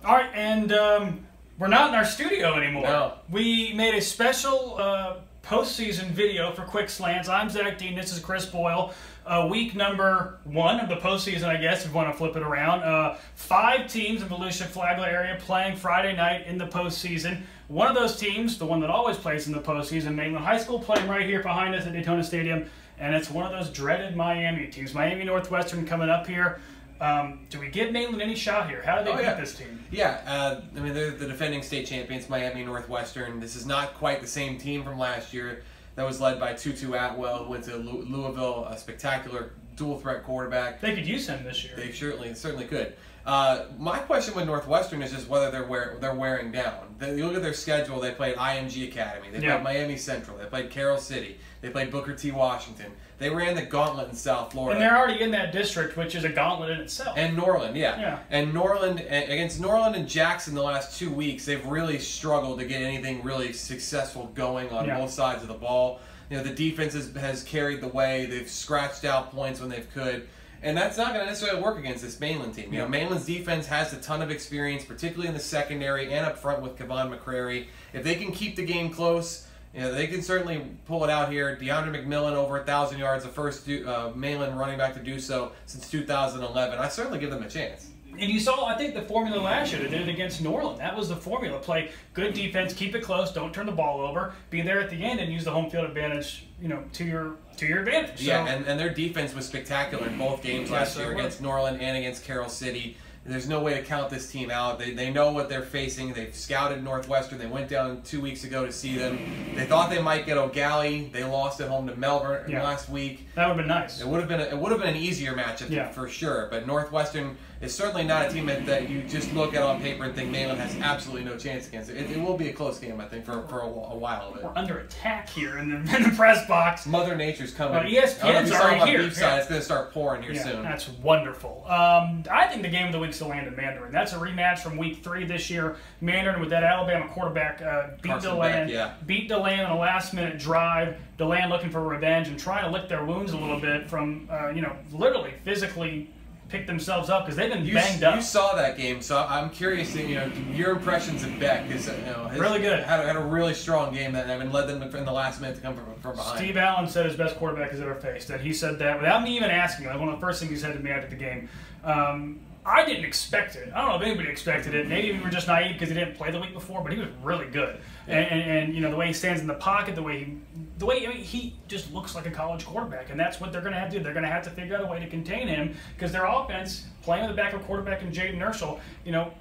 All right, and we're not in our studio anymore. No. We made a special postseason video for Quick Slants. I'm Zach Dean. This is Chris Boyle. Week number 1 of the postseason, I guess, if you want to flip it around. 5 teams in the Volusia-Flagler area playing Friday night in the postseason. One of those teams, the one that always plays in the postseason, Mainland High School, playing right here behind us at Daytona Stadium, and it's one of those dreaded Miami teams. Miami Northwestern coming up here. Do we give Mainland any shot here? How do they beat this team? Yeah, I mean, they're the defending state champions, Miami Northwestern. This is not quite the same team from last year that was led by Tutu Atwell, who went to Louisville, a spectacular dual-threat quarterback. They could use him this year. They certainly could. My question with Northwestern is just whether they're wearing down. You look at their schedule. They played IMG Academy. They played Miami Central. They played Carroll City. They played Booker T. Washington. They ran the gauntlet in South Florida. And they're already in that district, which is a gauntlet in itself. And Norland, yeah. And Norland, against Norland and Jackson the last 2 weeks, they've really struggled to get anything really successful going on both sides of the ball. You know, the defense has carried the way. They've scratched out points when they've could. And that's not going to necessarily work against this Mainland team. You know, Mainland's defense has a ton of experience, particularly in the secondary and up front with Kevon McCrary. If they can keep the game close, you know, they can certainly pull it out here. DeAndre McMillan over 1,000 yards, the first Mainland running back to do so since 2011. I certainly give them a chance. And you saw, I think, the formula last year. They did it against Norland. That was the formula. Play good defense, keep it close, don't turn the ball over, be there at the end, and use the home field advantage, you know, to your advantage. Yeah, and their defense was spectacular in both games last year against Norland and against Carroll City. There's no way to count this team out. They know what they're facing. They've scouted Northwestern. They went down 2 weeks ago to see them. They thought they might get O'Galley. They lost at home to Melbourne last week. That would have been nice. It would have been an easier matchup for sure. But Northwestern is certainly not a team that you just look at on paper and think Mainland has absolutely no chance against. It will be a close game, I think, for a while. We're under attack here in the press box. Mother Nature's coming. ESPN's already here. Beef side, it's going to start pouring here soon. That's wonderful. I think the game of the week's DeLand and Mandarin. That's a rematch from week 3 this year. Mandarin with that Alabama quarterback beat DeLand on a last-minute drive. DeLand looking for revenge and trying to lick their wounds a little bit from, literally physically pick themselves up because they've been banged up. You saw that game, so I'm curious. Your impressions of Beck is really good. Had a really strong game that led them in the last minute to come from behind. Steve Allen said his best quarterback he's ever faced, and he said that without me even asking. Like one of the first things he said to me after the game. I didn't expect it. I don't know if anybody expected it. Maybe we were just naive because he didn't play the week before, but he was really good. And the way he stands in the pocket, the way he just looks like a college quarterback, and that's what they're going to have to do. They're going to have to figure out a way to contain him because their offense, playing with a backup quarterback and Jaden Urschel,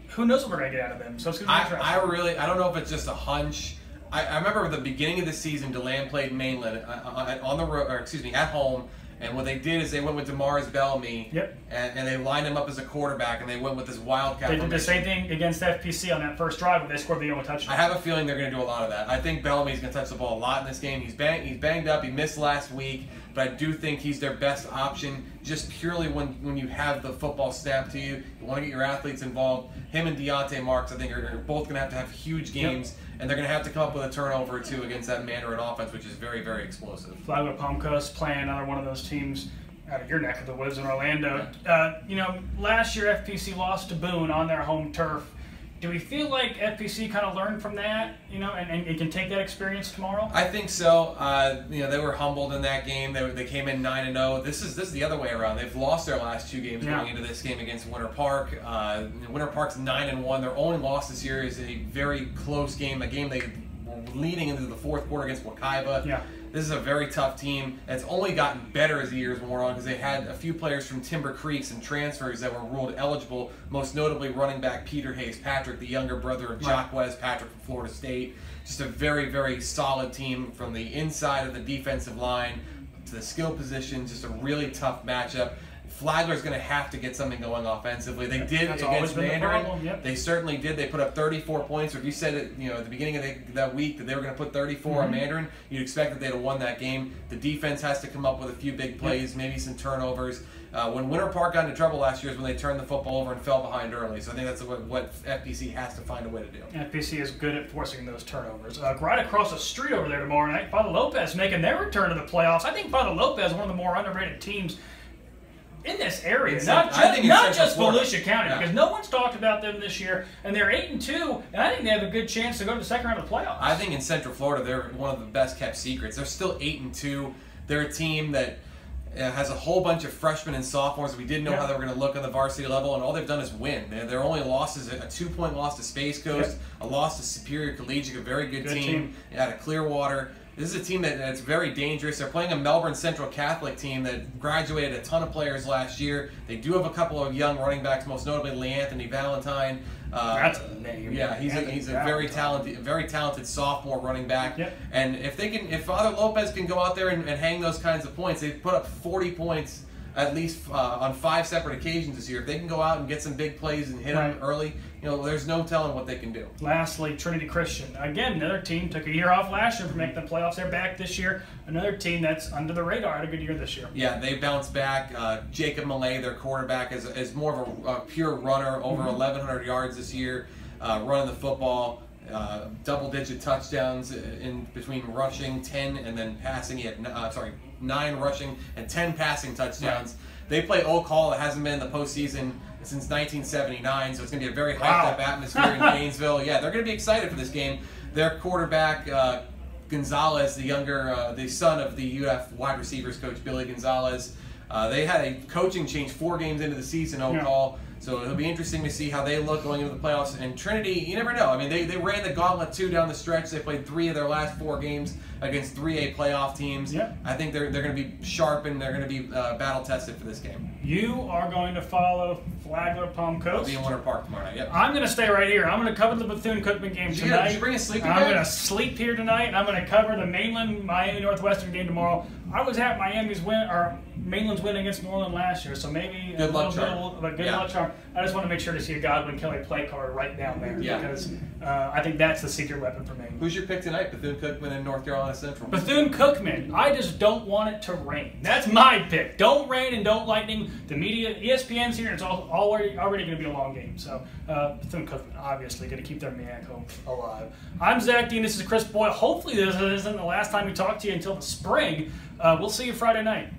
who knows what we're going to get out of them. So it's going to be interesting. I don't know if it's just a hunch. I remember at the beginning of the season, DeLand played Mainland at home. And what they did is they went with DeMaris Bellamy, and they lined him up as a quarterback, and they went with this wildcat formation. They did the same thing against FPC on that first drive when they scored the only touchdown. I have a feeling they're going to do a lot of that. I think Bellamy's going to touch the ball a lot in this game. He's banged up. He missed last week, but I do think he's their best option just purely when you have the football snapped to you. You want to get your athletes involved. Him and Deontay Marks, I think, are both going to have huge games. And they're going to have to come up with a turnover or two against that Mandarin offense, which is very, very explosive. Flagler Palmcoast playing another one of those teams out of your neck of the woods in Orlando. Last year FPC lost to Boone on their home turf. Do we feel like FPC kind of learned from that, and can take that experience tomorrow? I think so. They were humbled in that game. They came in 9-0. This is the other way around. They've lost their last 2 games going into this game against Winter Park. Winter Park's 9-1. Their only loss this year is a very close game, a game they were leading into the 4th quarter against Wakaiba. This is a very tough team. It's only gotten better as the years went on because they had a few players from Timber Creeks and transfers that were ruled eligible, most notably running back Peter Hayes Patrick, the younger brother of Jacques Patrick from Florida State. Just a very, very solid team from the inside of the defensive line to the skill position. Just a really tough matchup. Flagler's going to have to get something going offensively. They did against Mandarin. They certainly did. They put up 34 points. Or if you said it, at the beginning of that week that they were going to put 34 on Mandarin, you'd expect that they'd have won that game. The defense has to come up with a few big plays, maybe some turnovers. When Winter Park got into trouble last year is when they turned the football over and fell behind early. So I think that's what FPC has to find a way to do. FPC is good at forcing those turnovers. Right across the street over there tomorrow night, Father Lopez making their return to the playoffs. I think Father Lopez is one of the more underrated teams in this area, not just Florida. Volusia County, because no one's talked about them this year, and they're 8-2, and I think they have a good chance to go to the second round of the playoffs. I think in Central Florida, they're one of the best kept secrets. They're still 8-2. They're a team that has a whole bunch of freshmen and sophomores. We didn't know how they were going to look on the varsity level, and all they've done is win. Their only loss is a 2-point loss to Space Coast, a loss to Superior Collegiate, a very good team out of Clearwater. This is a team that's very dangerous. They're playing a Melbourne Central Catholic team that graduated a ton of players last year. They do have a couple of young running backs, most notably LeAnthony Valentine. That's a name. Yeah, he's a very talented sophomore running back. And if Father Lopez can go out there and hang those kinds of points, they've put up 40 points at least on 5 separate occasions this year. If they can go out and get some big plays and hit them early, there's no telling what they can do. Lastly, Trinity Christian. Again, another team took a year off last year for making the playoffs. They're back this year. Another team that's under the radar. Had a good year this year. Yeah, they bounced back. Jacob Millay, their quarterback, is more of a pure runner, over 1,100 yards this year, running the football. Double-digit touchdowns in between rushing, 10, and then passing. He had 9 rushing and 10 passing touchdowns. They play Oak Hall. It hasn't been in the postseason since 1979, so it's going to be a very hyped-up atmosphere in Gainesville. Yeah, they're going to be excited for this game. Their quarterback, Gonzalez, the son of the UF wide receivers coach Billy Gonzalez, they had a coaching change 4 games into the season, Oak Hall. So it'll be interesting to see how they look going into the playoffs. And Trinity, you never know. I mean, they ran the gauntlet 2 down the stretch. They played 3 of their last 4 games against 3A playoff teams. I think they're going to be sharp and they're going to be battle tested for this game. You are going to follow Flagler Palm Coast. I'll be in Winter Park tomorrow night. I'm going to stay right here. I'm going to cover the Bethune-Cookman game tonight. Did you bring a sleeping bag? I'm going to sleep sleep here tonight, and I'm going to cover the Mainland Miami Northwestern game tomorrow. I was at Mainland's win against New Orleans last year, so maybe a little bit of a good luck charm. I just want to make sure to see a Godwin Kelly play card right down there because I think that's the secret weapon for Maine. Who's your pick tonight? Bethune-Cookman and North Carolina Central. Bethune-Cookman. I just don't want it to rain. That's my pick. Don't rain and don't lightning. The media, ESPN's here, and it's already going to be a long game. So Bethune-Cookman, obviously, going to keep their maniac home alive. I'm Zach Dean. This is Chris Boyle. Hopefully this isn't the last time we talk to you until the spring. We'll see you Friday night.